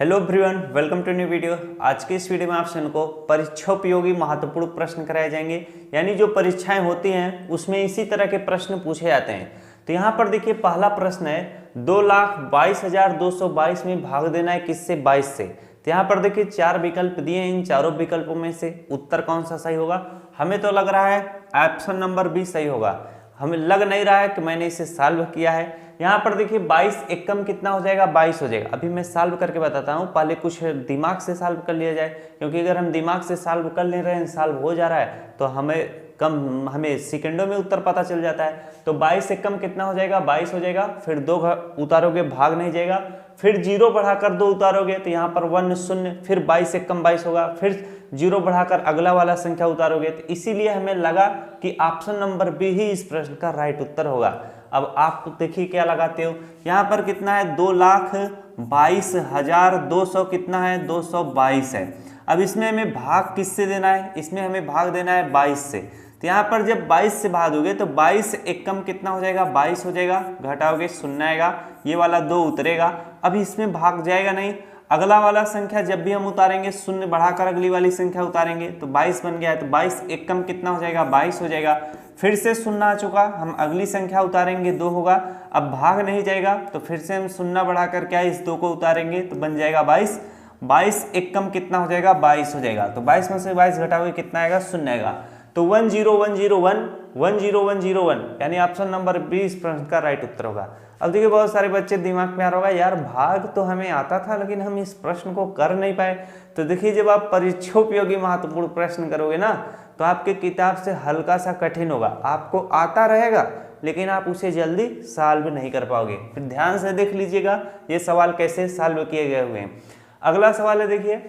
Hello everyone, welcome to new video. आज के इस वीडियो में आप सभी को परीक्षा उपयोगी महत्वपूर्ण प्रश्न कराए जाएंगे, यानी जो परीक्षाएं होती हैं उसमें इसी तरह के प्रश्न पूछे जाते हैं। तो यहाँ पर देखिए पहला प्रश्न है 2,22,222 में भाग देना है किससे? 22 से। तो यहाँ पर देखिए चार विकल्प दिए हैं, इन चारों विकल्पों में से उत्तर कौन सा सही होगा? हमें तो लग रहा है ऑप्शन नंबर बी सही होगा। हमें लग नहीं रहा है कि मैंने इसे सॉल्व किया है। यहाँ पर देखिए 22 एकम कितना हो जाएगा? 22 हो जाएगा। अभी मैं सॉल्व करके बताता हूँ, पहले कुछ दिमाग से सॉल्व कर लिया जाए, क्योंकि अगर हम दिमाग से सॉल्व कर ले रहे हैं, सॉल्व हो जा रहा है तो हमें सेकंडों में उत्तर पता चल जाता है। तो 22 एकम कितना हो जाएगा? 22 हो जाएगा। फिर 2 उतारोगे भाग नहीं जाएगा, फिर 0 बढ़ाकर 2 उतारोगे तो यहाँ पर 1 0, फिर 22 एकम 22 होगा, फिर 0 बढ़ाकर अगला वाला संख्या उतारोगे। तो इसीलिए हमें लगा कि ऑप्शन नंबर बी ही इस प्रश्न का राइट उत्तर होगा। अब आप देखिए क्या लगाते हो, यहाँ पर कितना है? 2,22,200 कितना है? 222 है। अब इसमें हमें भाग किससे देना है? इसमें हमें भाग देना है 22 से। तो यहाँ पर जब 22 से भाग दोगे तो 22 एकम कितना हो जाएगा? 22 हो जाएगा। घटाओगे 0 आएगा, ये वाला 2 उतरेगा। अब इसमें भाग जाएगा नहीं, अगला वाला संख्या जब भी हम उतारेंगे 0 बढ़ाकर अगली वाली संख्या उतारेंगे तो 22 बन गया है। तो 22 एकम कितना हो जाएगा? 22 हो जाएगा। फिर से 0 आ चुका, हम अगली संख्या उतारेंगे 2 होगा। अब भाग नहीं जाएगा तो फिर से हम 0 बढ़ाकर क्या इस 2 को उतारेंगे तो बन जाएगा 22। 22 एकम कितना हो जाएगा? 22 हो जाएगा। तो 22 में से 22 घटाओगे कितना आएगा? 0 आएगा। तो 10101 10101 यानी ऑप्शन नंबर बी इस प्रश्न का राइट उत्तर होगा। अब देखिए बहुत सारे बच्चे दिमाग में आ रहा होगा, यार भाग तो हमें आता था लेकिन हम इस प्रश्न को कर नहीं पाए। तो देखिए जब आप परीक्षा उपयोगी महत्वपूर्ण प्रश्न करोगे ना तो आपके किताब से हल्का सा कठिन होगा, आपको आता रहेगा लेकिन आप उसे जल्दी सॉल्व नहीं कर पाओगे। फिर ध्यान से देख लीजिएगा ये सवाल कैसे सॉल्व किए गए हुए हैं। अगला सवाल है देखिए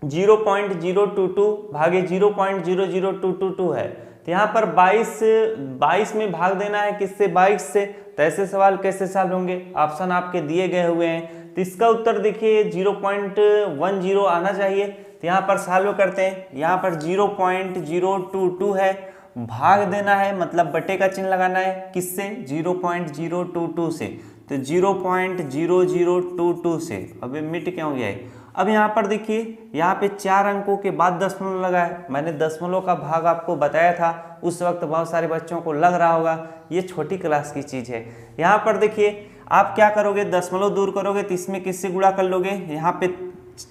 0.022 भागे 0.00222 है। तो यहाँ पर 22 में भाग देना है किससे? 22 से। तो ऐसे सवाल कैसे सॉल्व होंगे? ऑप्शन आपके दिए गए हुए हैं। तो इसका उत्तर देखिए 0.10 आना चाहिए। तो यहाँ पर सॉल्व करते हैं। यहाँ पर 0.022 है, भाग देना है मतलब बटे का चिन्ह लगाना है किससे? 0.022 से। तो 0.0022 से। अबे मिट क्यों गया है? अब यहाँ पर देखिए यहाँ पे 4 अंकों के बाद दशमलव लगा है। मैंने दशमलव का भाग आपको बताया था, उस वक्त बहुत सारे बच्चों को लग रहा होगा ये छोटी क्लास की चीज़ है। यहाँ पर देखिए आप क्या करोगे? दशमलव दूर करोगे तो इसमें किससे गुणा कर लोगे? यहाँ पे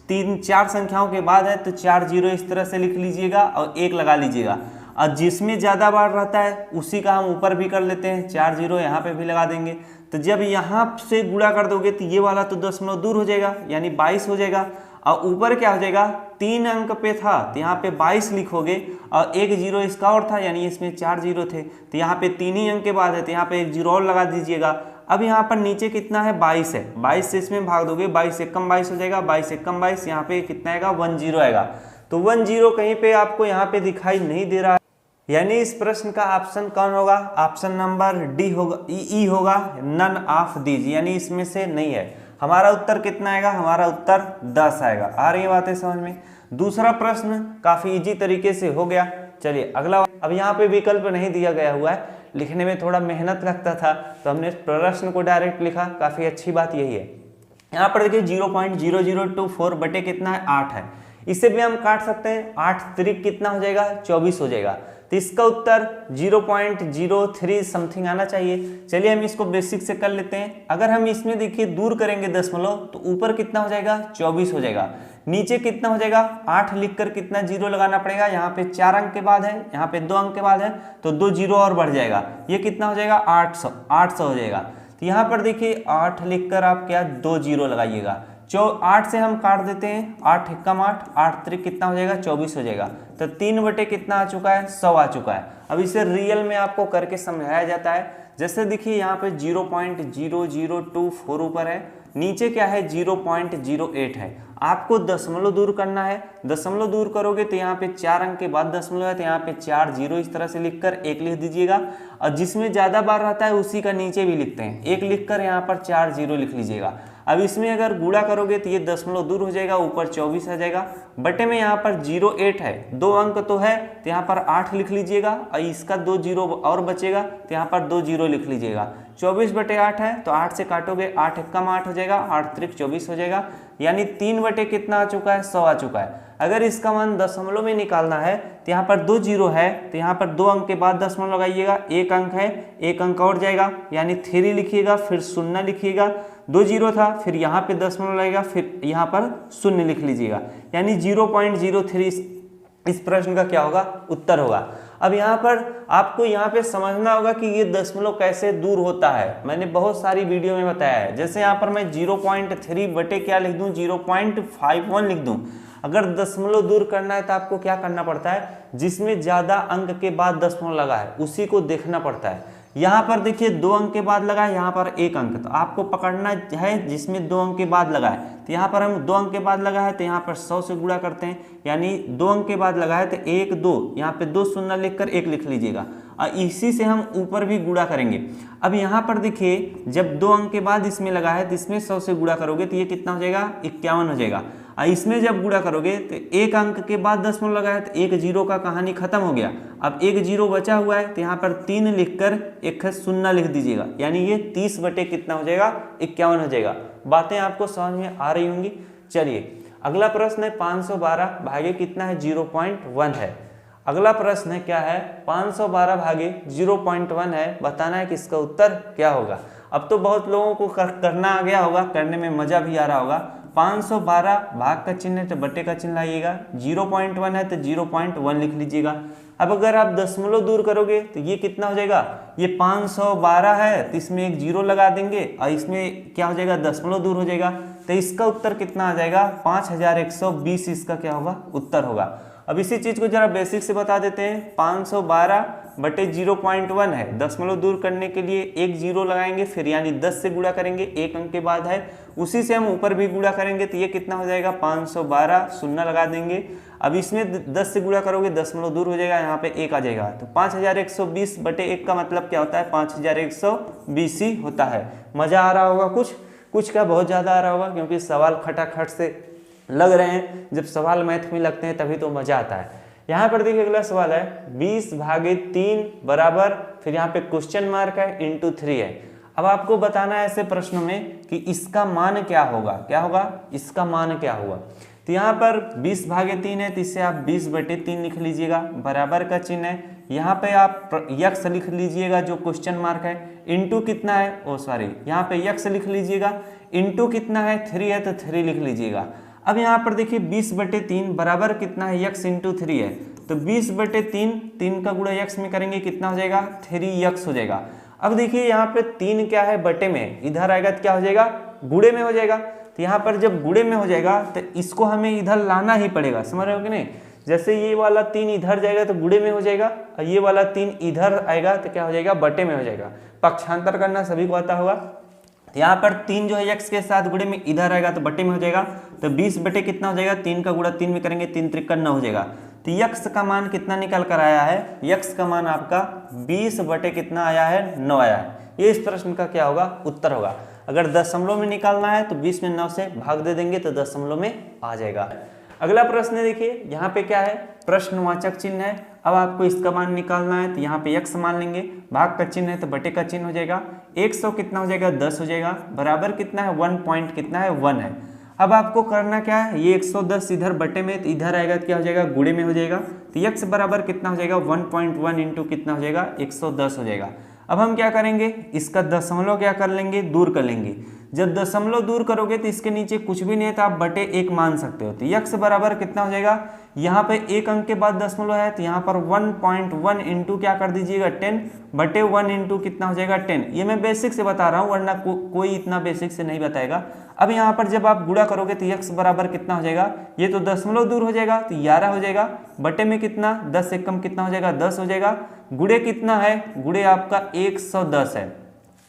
3-4 संख्याओं के बाद है तो 4 0 इस तरह से लिख लीजिएगा और 1 लगा लीजिएगा। और जिसमें ज़्यादा बार रहता है उसी का हम ऊपर भी कर लेते हैं, 4 0 यहाँ पे भी लगा देंगे। तो जब यहाँ से गुणा कर दोगे तो ये वाला तो दशमलव दूर हो जाएगा यानी 22 हो जाएगा। और ऊपर क्या हो जाएगा? 3 अंक पे था तो यहाँ पे 22 लिखोगे और 1 0 इसका और था यानी इसमें 4 0 थे। तो यहाँ पे 3 ही अंक के बाद है तो यहाँ पे 1 0 और लगा दीजिएगा। अब यहाँ पर नीचे कितना है? 22 है। 22 से इसमें भाग दोगे 22 एकम 22 हो जाएगा। 22 एकम 22 यहाँ पे कितना आएगा? 10 आएगा। तो 10 कहीं पे आपको यहाँ पे दिखाई नहीं दे रहा है, यानी इस प्रश्न का ऑप्शन कौन होगा? ऑप्शन नंबर डी होगा, ई होगा, नन ऑफ दीज, यानी इसमें से नहीं है। हमारा उत्तर कितना आएगा? हमारा उत्तर 10 आएगा। आ रही है बातें समझ में? दूसरा प्रश्न काफी इजी तरीके से हो गया। चलिए अगला। अब यहाँ पे विकल्प नहीं दिया गया हुआ है, लिखने में थोड़ा मेहनत लगता था तो हमने प्रश्न को डायरेक्ट लिखा। काफी अच्छी बात यही है। यहाँ पर देखिए 0.0024 बटे कितना है? 8 है। इसे भी हम काट सकते हैं। 8 त्रिक कितना हो जाएगा? 24 हो जाएगा। तो इसका उत्तर 0.03 समथिंग आना चाहिए। चलिए हम इसको बेसिक से कर लेते हैं। अगर हम इसमें देखिए दूर करेंगे दशमलव तो ऊपर कितना हो जाएगा? 24 हो जाएगा। नीचे कितना हो जाएगा? 8 लिखकर कितना 0 लगाना पड़ेगा? यहाँ पे 4 अंक के बाद है, यहाँ पे 2 अंक के बाद है तो 2 0 और बढ़ जाएगा। ये कितना हो जाएगा? 800 हो जाएगा। तो यहाँ पर देखिए 8 लिखकर आप क्या 2 0 लगाइएगा। 8 से हम काट देते हैं। 8 एकम 8, 8 त्रिक कितना हो जाएगा? 24 हो जाएगा। तो 3 बटे कितना आ चुका है? 100 आ चुका है। अब इसे रियल में आपको करके समझाया जाता है। जैसे देखिए यहाँ पे 0.0024 ऊपर है, नीचे क्या है? 0.08 है। आपको दशमलव दूर करना है। दशमलव दूर करोगे तो यहाँ पे 4 अंक के बाद दशमलव है तो यहाँ पे 4 0 इस तरह से लिखकर 1 लिख दीजिएगा। और जिसमें ज्यादा बार रहता है उसी का नीचे भी लिखते हैं, 1 लिखकर यहाँ पर 4 0 लिख लीजिएगा। अब इसमें अगर गुणा करोगे तो ये दशमलव दूर हो जाएगा, ऊपर 24 आ जाएगा। बटे में यहाँ पर 08 है, 2 अंक तो है तो यहाँ पर 8 लिख लीजिएगा और इसका 2 0 और बचेगा तो यहाँ पर 2 0 लिख लीजिएगा। 24/8 है तो 8 से काटोगे, 8 एकम 8 हो जाएगा, 8 त्रिक 24 हो जाएगा, यानी 3 बटे कितना आ चुका है, 100 आ चुका है। अगर इसका मान दशमलव में निकालना है तो यहाँ पर 2 जीरो है तो यहाँ पर 2 अंक के बाद दशमलव लगाइएगा, 1 अंक है, 1 अंक और जाएगा यानी 3 लिखिएगा, फिर 0 लिखिएगा, 2 जीरो था, फिर यहाँ पे दशमलव लगेगा, फिर यहाँ पर 0 लिख लीजिएगा, यानी 0.03 इस प्रश्न का क्या होगा, उत्तर होगा। अब यहाँ पर आपको यहाँ पे समझना होगा कि ये दशमलव कैसे दूर होता है। मैंने बहुत सारी वीडियो में बताया है। जैसे यहाँ पर मैं 0.3 बटे क्या लिख दूँ, 0.51 लिख दूँ। अगर दशमलव दूर करना है तो आपको क्या करना पड़ता है, जिसमें ज़्यादा अंक के बाद दशमलव लगा है उसी को देखना पड़ता है। यहाँ पर देखिए 2 अंक के बाद लगा है, यहाँ पर 1 अंक, तो आपको पकड़ना है जिसमें 2 अंक के बाद लगा है। तो यहाँ पर हम 2 अंक के बाद लगा है तो यहाँ पर 100 से गुणा करते हैं, यानी 2 अंक के बाद लगा है तो 1 2, यहाँ पे 2 शून्य लिखकर 1 लिख लीजिएगा और इसी से हम ऊपर भी गुणा करेंगे। अब यहाँ पर देखिए जब 2 अंक के बाद इसमें लगा है तो इसमें 100 से गुणा करोगे तो ये कितना हो जाएगा, 51 हो जाएगा। इसमें जब गुणा करोगे तो 1 अंक के बाद दशमलव लगा है तो 1 जीरो का कहानी खत्म हो गया। अब 1 जीरो बचा हुआ है तो यहाँ पर 3 लिखकर 1 शून्य लिख दीजिएगा, यानी ये 30 बटे कितना हो जाएगा, 51 हो जाएगा। बातें आपको समझ में आ रही होंगी। चलिए अगला प्रश्न है 512 भागे कितना है, 0.1 है। अगला प्रश्न है क्या है, 512 भागे 0.1 है, बताना है कि इसका उत्तर क्या होगा। अब तो बहुत लोगों को करना आ गया होगा, करने में मजा भी आ रहा होगा। 512 भाग का चिन्ह है तो बटे का चिन्ह लाइएगा, 0.1 है तो 0.1 लिख लीजिएगा। अब अगर आप दशमलव दूर करोगे तो ये कितना हो जाएगा, ये 512 है तो इसमें 1 जीरो लगा देंगे और इसमें क्या हो जाएगा, दशमलव दूर हो जाएगा। तो इसका उत्तर कितना आ जाएगा, 5120 इसका क्या होगा, उत्तर होगा। अब इसी चीज को जरा बेसिक से बता देते हैं। 512 बटे 0.1 है, दशमलव दूर करने के लिए 1 जीरो लगाएंगे, फिर यानी 10 से गुणा करेंगे, 1 अंक के बाद है, उसी से हम ऊपर भी गुणा करेंगे तो ये कितना हो जाएगा, 512 शून्य लगा देंगे। अब इसमें 10 से गुणा करोगे, दशमलव दूर हो जाएगा, यहाँ पे 1 आ जाएगा। तो 5120 बटे 1 का मतलब क्या होता है, 5120 ही होता है। मजा आ रहा होगा, कुछ क्या बहुत ज़्यादा आ रहा होगा, क्योंकि सवाल खटाखट से लग रहे हैं। जब सवाल मैथ में लगते हैं तभी तो मजा आता है। यहाँ पर देखिए अगला सवाल है 20 भागे 3 बराबर, फिर यहाँ पे क्वेश्चन मार्क है, इंटू 3 है। अब आपको बताना है ऐसे प्रश्नों में कि इसका मान क्या होगा, क्या होगा, इसका मान क्या होगा। तो यहाँ पर 20 भागे 3 है तो इससे आप 20 बटे 3 लिख लीजिएगा, बराबर का चिन्ह है, यहाँ पे आप यक्स लिख लीजिएगा जो क्वेश्चन मार्क है, इंटू कितना है, यहाँ पे यक्स लिख लीजिएगा, इंटू कितना है, 3 है तो 3 लिख लीजिएगा। अब यहाँ पर देखिए 20 बटे 3 बराबर कितना है, यक्स इंटू 3 है, तो 20 बटे 3 का गुणा यक्स में करेंगे कितना हो जाएगा, 3 यक्स हो जाएगा। अब देखिए यहाँ पे 3 क्या है, बटे में, इधर आएगा तो क्या हो जाएगा, गुणे में हो जाएगा। तो यहाँ पर जब गुणे में हो जाएगा तो इसको हमें इधर लाना ही पड़ेगा, समझ रहे हो कि नहीं। जैसे ये वाला 3 इधर जाएगा तो गुणे में हो जाएगा, और ये वाला 3 इधर आएगा तो क्या हो जाएगा, बटे में हो जाएगा। पक्षांतर करना सभी को आता होगा। यहाँ पर 3 जो है यक्स के साथ गुणे में इधर आएगा तो बटे में हो जाएगा। तो 20 बटे कितना हो जाएगा, 3 का गुणा 3 में करेंगे, 3 त्रिक 9 हो जाएगा। तो यक्स का मान कितना निकल कर आया है, यक्स का मान आपका 20 बटे कितना आया है, 9 आया है। ये इस प्रश्न का क्या होगा, उत्तर होगा। अगर दशमलव में निकालना है तो 20 में 9 से भाग दे देंगे तो दशमलव में आ जाएगा। अगला प्रश्न देखिए, यहाँ पे क्या है, प्रश्नवाचक चिन्ह है। अब आपको इसका मान निकालना है तो यहाँ पे यक्स मान लेंगे, भाग का चिन्ह है तो बटे का चिन्ह हो जाएगा। 100 कितना हो जाएगा, 10 हो जाएगा, बराबर कितना है, 1 पॉइंट कितना है, 1 है। अब आपको करना क्या है, ये 110 इधर बटे में तो इधर आएगा तो क्या हो जाएगा, गुणे में हो जाएगा। तो यक्स बराबर कितना हो जाएगा, 1.1 इंटू कितना हो जाएगा, 110 हो जाएगा। अब हम क्या करेंगे, इसका दशमलव क्या कर लेंगे, दूर कर लेंगे। जब दशमलव दूर करोगे तो इसके नीचे कुछ भी नहीं है तो आप बटे 1 मान सकते हो। तो यक्स बराबर कितना हो जाएगा, यहाँ पे 1 अंक के बाद दशमलव है तो यहाँ पर 1.1 इंटू क्या कर दीजिएगा, 10 बटे 1 इंटू कितना हो जाएगा, 10। ये मैं बेसिक से बता रहा हूँ, वरना कोई इतना बेसिक से नहीं बताएगा। अब यहाँ पर जब आप गुणा करोगे तो यक्स बराबर कितना हो जाएगा, ये तो दशमलव दूर हो जाएगा तो 11 हो जाएगा, बटे में कितना, 10 से कम कितना हो जाएगा, 10 हो जाएगा। गुणे कितना है, गुणे आपका 110 है।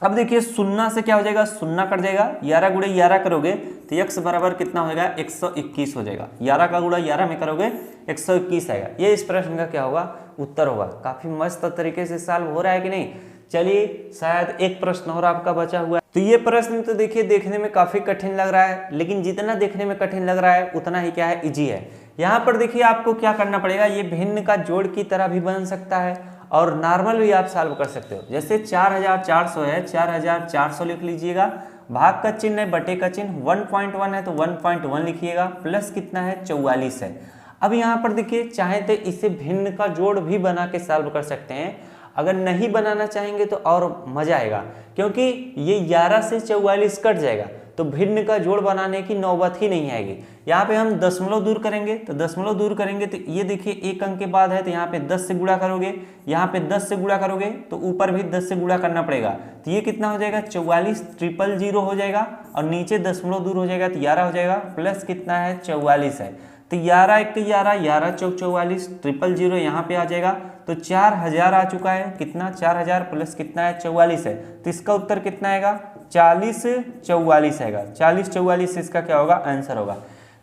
अब देखिए शून्य से क्या हो जाएगा, शून्य कट जाएगा, 11 गुणे 11 करोगे तो यक्स बराबर कितना हो जाएगा, 121 हो जाएगा। 11 का गुणा 11 में करोगे 121 आएगा। ये इस प्रश्न का क्या होगा, उत्तर होगा। काफी मस्त तरीके से सॉल्व हो रहा है कि नहीं। चलिए शायद एक प्रश्न और आपका बचा हुआ है। तो ये प्रश्न तो देखिए देखने में काफी कठिन लग रहा है, लेकिन जितना देखने में कठिन लग रहा है उतना ही क्या है, इजी है। यहाँ पर देखिए आपको क्या करना पड़ेगा, ये भिन्न का जोड़ की तरह भी बन सकता है और नॉर्मल भी आप सॉल्व कर सकते हो। जैसे 4400 है, 4400 लिख लीजिएगा, भाग का चिन्ह है, बटे का चिन्ह 1.1 है तो 1.1 लिखिएगा, प्लस कितना है 44 है। अब यहाँ पर देखिए चाहे तो इसे भिन्न का जोड़ भी बना के सॉल्व कर सकते हैं, अगर नहीं बनाना चाहेंगे तो और मजा आएगा, क्योंकि ये 11 से 44 कट जाएगा तो भिन्न का जोड़ बनाने की नौबत ही नहीं आएगी। यहाँ पे हम दशमलव दूर करेंगे तो दशमलव दूर करेंगे तो ये देखिए एक अंक के बाद है तो यहाँ पे 10 से गुणा करोगे, यहाँ पे 10 से गुणा करोगे तो ऊपर भी 10 से गुणा करना पड़ेगा, तो ये कितना हो जाएगा 44 000 हो जाएगा, और नीचे दशमलव दूर हो जाएगा तो 11 हो जाएगा, प्लस कितना है 44 है, तो 11 1 11, 11 चौक 44, 000 यहाँ पे आ जाएगा, तो 4000 आ चुका है। कितना 4000 प्लस कितना है 44 है, तो इसका उत्तर कितना आएगा 40 44 आएगा। 40 44 से इसका क्या होगा आंसर होगा।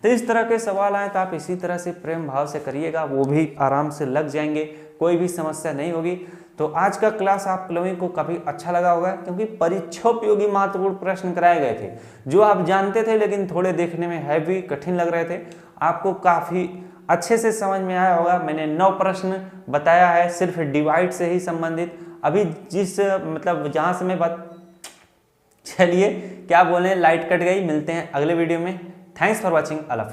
तो इस तरह के सवाल आए तो आप इसी तरह से प्रेम भाव से करिएगा, वो भी आराम से लग जाएंगे, कोई भी समस्या नहीं होगी। तो आज का क्लास आप लोगों को काफ़ी अच्छा लगा होगा, क्योंकि परीक्षा उपयोगी महत्वपूर्ण प्रश्न कराए गए थे जो आप जानते थे लेकिन थोड़े देखने में हैवी कठिन लग रहे थे, आपको काफ़ी अच्छे से समझ में आया होगा। मैंने 9 प्रश्न बताया है सिर्फ डिवाइड से ही संबंधित। अभी जिस मतलब जहाँ से मैं चलिए क्या बोले, लाइट कट गई। मिलते हैं अगले वीडियो में। Thanks for watching. I love you.